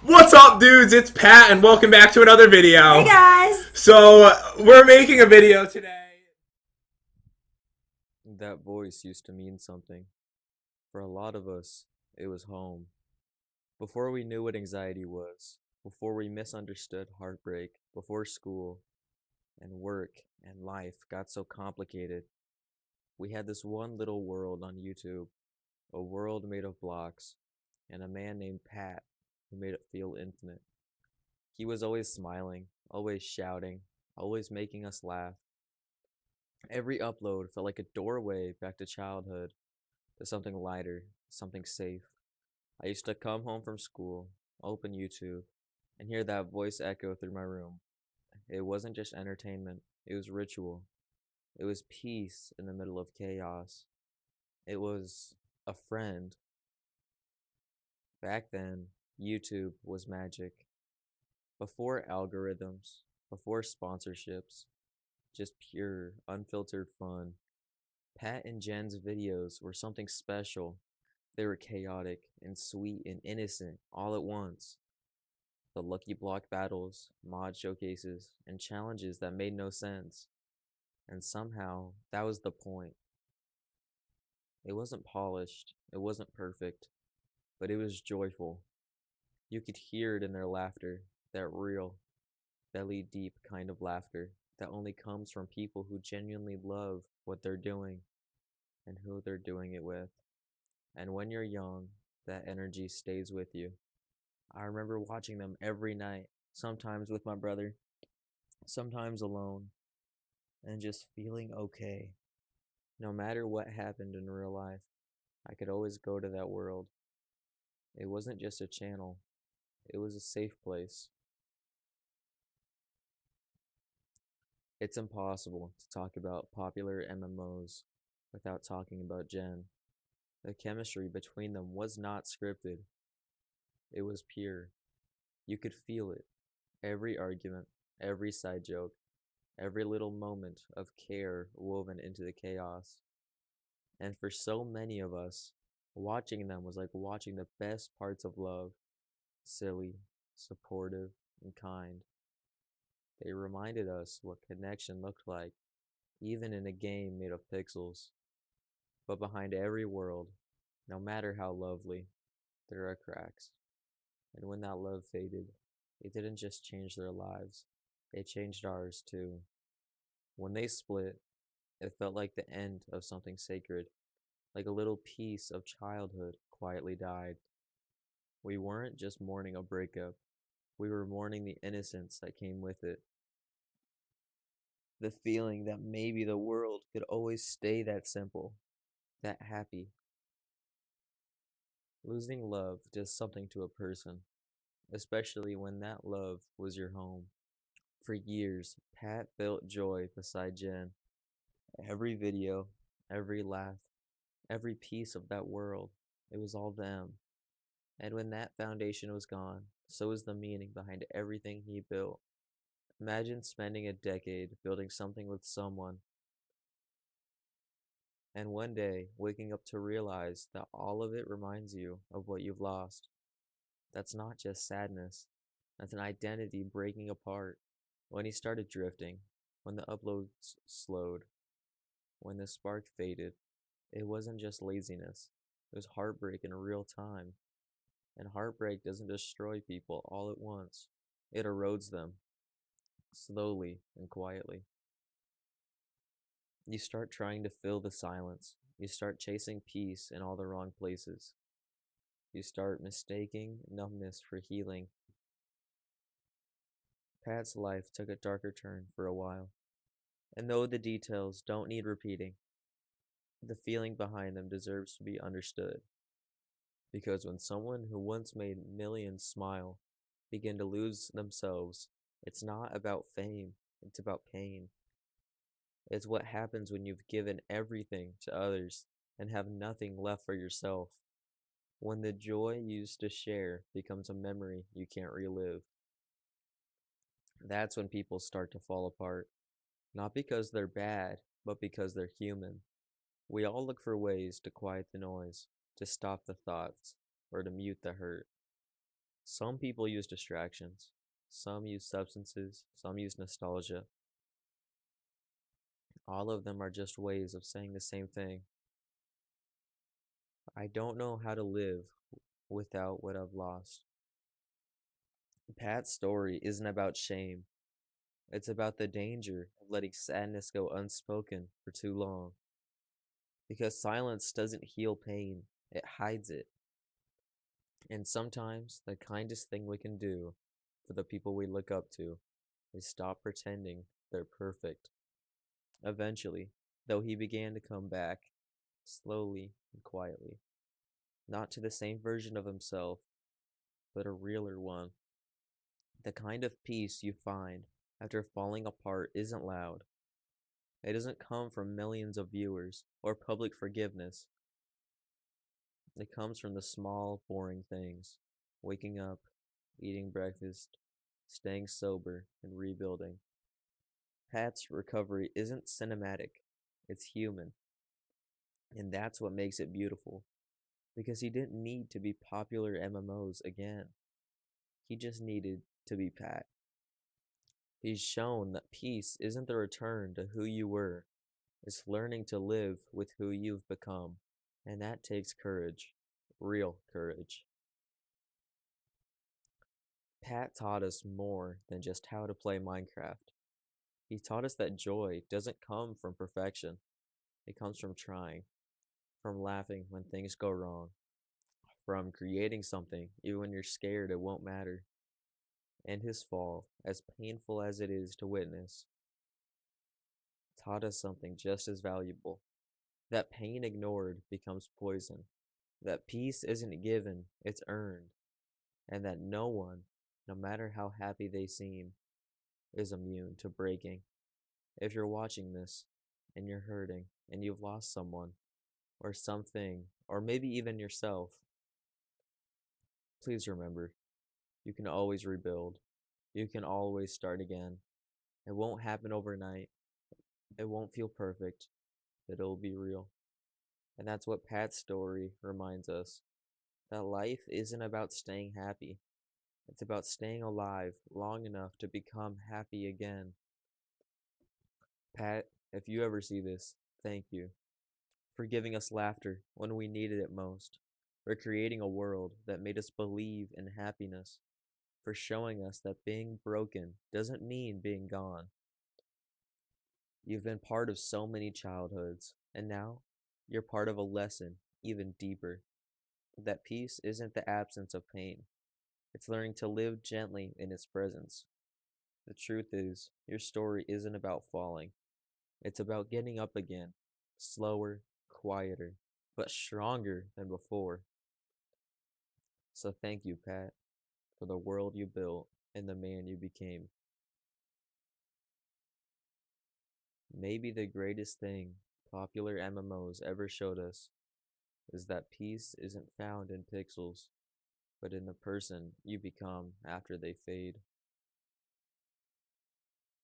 What's up, dudes? It's Pat, and welcome back to another Hey video. guys! We're making a video today. That voice used to mean something. For a lot of us, it was home. Before we knew what anxiety was, before we misunderstood heartbreak, before school and work and life got so complicated, we had this one little world on YouTube, a world made of blocks, and a man named Pat who made it feel infinite. He was always smiling, always shouting, always making us laugh. Every upload felt like a doorway back to childhood, to something lighter, something safe. I used to come home from school, open YouTube, and hear that voice echo through my room. It wasn't just entertainment, it was ritual. It was peace in the middle of chaos. It was a friend. Back then, YouTube was magic. Before algorithms, before sponsorships, just pure, unfiltered fun. Pat and Jen's videos were something special. They were chaotic and sweet and innocent all at once. The Lucky Block battles, mod showcases, and challenges that made no sense. And somehow, that was the point. It wasn't polished, it wasn't perfect, but it was joyful. You could hear it in their laughter, that real, belly deep kind of laughter that only comes from people who genuinely love what they're doing and who they're doing it with. And when you're young, that energy stays with you. I remember watching them every night, sometimes with my brother, sometimes alone, and just feeling okay. No matter what happened in real life, I could always go to that world. It wasn't just a channel, it was a safe place. It's impossible to talk about popular MMOs without talking about Jen. The chemistry between them was not scripted, it was pure. You could feel it. Every argument, every side joke, every little moment of care woven into the chaos. And for so many of us, watching them was like watching the best parts of love, silly, supportive, and kind. They reminded us what connection looked like, even in a game made of pixels. But behind every world, no matter how lovely, there are cracks. And when that love faded, it didn't just change their lives, it changed ours too. When they split, it felt like the end of something sacred, like a little piece of childhood quietly died. We weren't just mourning a breakup, we were mourning the innocence that came with it. The feeling that maybe the world could always stay that simple, that happy. Losing love does something to a person, especially when that love was your home. For years, Pat felt joy beside Jen. Every video, every laugh, every piece of that world, it was all them. And when that foundation was gone, so was the meaning behind everything he built. Imagine spending a decade building something with someone, and one day waking up to realize that all of it reminds you of what you've lost. That's not just sadness, that's an identity breaking apart. When he started drifting, when the uploads slowed, when the spark faded, it wasn't just laziness, it was heartbreak in real time. And heartbreak doesn't destroy people all at once, it erodes them, slowly and quietly. You start trying to fill the silence. You start chasing peace in all the wrong places. You start mistaking numbness for healing. Pat's life took a darker turn for a while. And though the details don't need repeating, the feeling behind them deserves to be understood. Because when someone who once made millions smile begin to lose themselves, it's not about fame, it's about pain. It's what happens when you've given everything to others and have nothing left for yourself. When the joy you used to share becomes a memory you can't relive. That's when people start to fall apart. Not because they're bad, but because they're human. We all look for ways to quiet the noise, to stop the thoughts, or to mute the hurt. Some people use distractions, some use substances, some use nostalgia. All of them are just ways of saying the same thing. I don't know how to live without what I've lost. Pat's story isn't about shame, it's about the danger of letting sadness go unspoken for too long. Because silence doesn't heal pain, it hides it. And sometimes the kindest thing we can do for the people we look up to is stop pretending they're perfect. Eventually, though, he began to come back, slowly and quietly, not to the same version of himself, but a realer one. The kind of peace you find after falling apart isn't loud. It doesn't come from millions of viewers or public forgiveness. It comes from the small, boring things: waking up, eating breakfast, staying sober, and rebuilding. Pat's recovery isn't cinematic, it's human. And that's what makes it beautiful. Because he didn't need to be popular MMOs again. He just needed to be Pat. He's shown that peace isn't the return to who you were, it's learning to live with who you've become. And that takes courage, real courage. Pat taught us more than just how to play Minecraft. He taught us that joy doesn't come from perfection, it comes from trying, from laughing when things go wrong, from creating something even when you're scared it won't matter. And his fall, as painful as it is to witness, taught us something just as valuable: that pain ignored becomes poison, that peace isn't given, it's earned, and that no one, no matter how happy they seem, is immune to breaking. If you're watching this and you're hurting and you've lost someone or something, or maybe even yourself, please remember, you can always rebuild. You can always start again. It won't happen overnight. It won't feel perfect, but it'll be real. And that's what Pat's story reminds us: that life isn't about staying happy. It's about staying alive long enough to become happy again. Pat, if you ever see this, thank you for giving us laughter when we needed it most, for creating a world that made us believe in happiness, for showing us that being broken doesn't mean being gone. You've been part of so many childhoods, and now you're part of a lesson even deeper: that peace isn't the absence of pain, it's learning to live gently in its presence. The truth is, your story isn't about falling, it's about getting up again, slower, quieter, but stronger than before. So thank you, Pat, for the world you built and the man you became. Maybe the greatest thing popular MMOs ever showed us is that peace isn't found in pixels, but in the person you become after they fade.